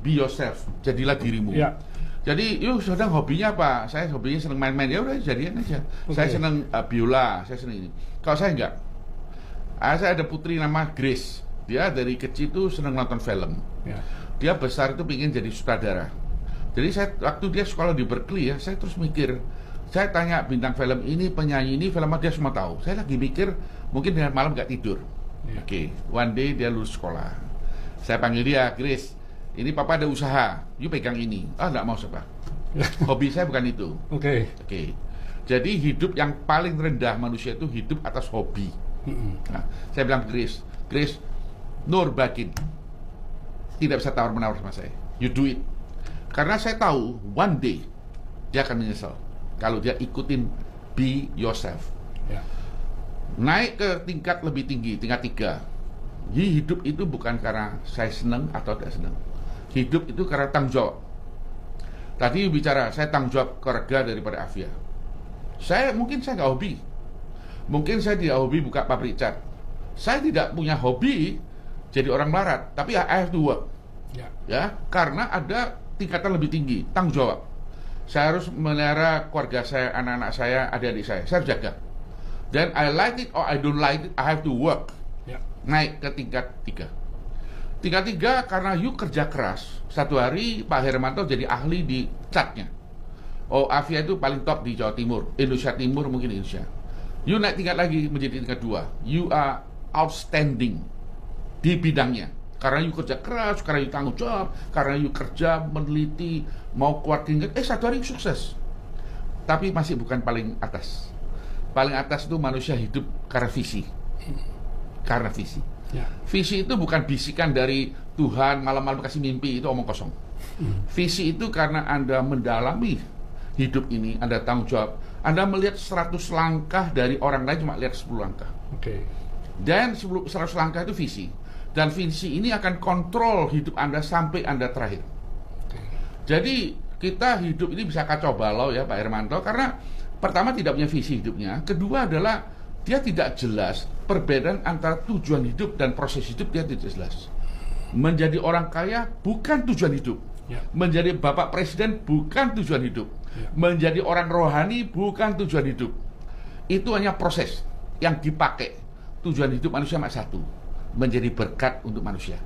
be yourself, jadilah dirimu. Ya. Jadi, yuk sedang hobinya apa? Saya hobinya seneng main-main, ya udah jadian aja. Saya seneng biola, saya seneng ini. Kalau saya enggak, saya ada putri nama Grace. Dia dari kecil tuh seneng nonton film. Ya. Dia besar itu pengen jadi sutradara. Jadi saya waktu dia sekolah di Berkeley ya, saya terus mikir. Saya tanya bintang film ini, penyanyi ini, film apa, dia semua tahu. Saya lagi mikir, mungkin dia malam nggak tidur. Ya. Oke, one day dia lulus sekolah. Saya panggil dia, Grace, ini papa ada usaha, you pegang ini. Ah, nggak mau sebab. Hobi saya bukan itu. Oke. Jadi hidup yang paling rendah manusia itu hidup atas hobi. Nah, saya bilang Grace, Nur Bakin tidak bisa tawar-menawar sama saya. You do it. Karena saya tahu one day dia akan menyesal kalau dia ikutin be yourself. Ya. Naik ke tingkat lebih tinggi, tingkat 3. Hidup itu bukan karena saya senang atau tidak senang. Hidup itu karena tanggung jawab. Tadi bicara, saya tanggung jawab keluarga daripada Afia. Mungkin saya nggak hobi. Mungkin saya tidak hobi buka pabrik cat. Saya tidak punya hobi jadi orang melarat, tapi I have to work. Ya, karena ada tingkatan lebih tinggi, tanggung jawab. Saya harus melihara keluarga saya, anak-anak saya, adik-adik saya harus jaga. Dan I like it or I don't like it, I have to work. Naik ke tingkat 3. Tingkat 3 karena you kerja keras. Satu hari Pak Hermanto jadi ahli di catnya. Oh, Afia itu paling top di Jawa Timur, Indonesia Timur, mungkin Indonesia. You naik tingkat lagi menjadi tingkat 2. You are outstanding di bidangnya. Karena you kerja keras, karena you tanggung jawab, karena you kerja, meneliti, mau kuat tingkat, satu hari sukses. Tapi masih bukan paling atas. Paling atas itu manusia hidup karena visi. Karena visi. Visi itu bukan bisikan dari Tuhan malam-malam kasih mimpi, itu omong kosong. Visi itu karena Anda mendalami hidup ini, Anda tanggung jawab. Anda melihat 100 langkah dari orang lain cuma lihat 10 langkah. Dan 100 langkah itu visi. Dan visi ini akan kontrol hidup Anda sampai Anda terakhir. Jadi kita hidup ini bisa kacau balau ya Pak Hermanto, karena pertama tidak punya visi hidupnya. Kedua adalah dia tidak jelas perbedaan antara tujuan hidup dan proses hidup, dia tidak jelas. Menjadi orang kaya bukan tujuan hidup. Menjadi Bapak Presiden bukan tujuan hidup. Menjadi orang rohani bukan tujuan hidup. Itu hanya proses yang dipakai. Tujuan hidup manusia cuma satu, menjadi berkat untuk manusia.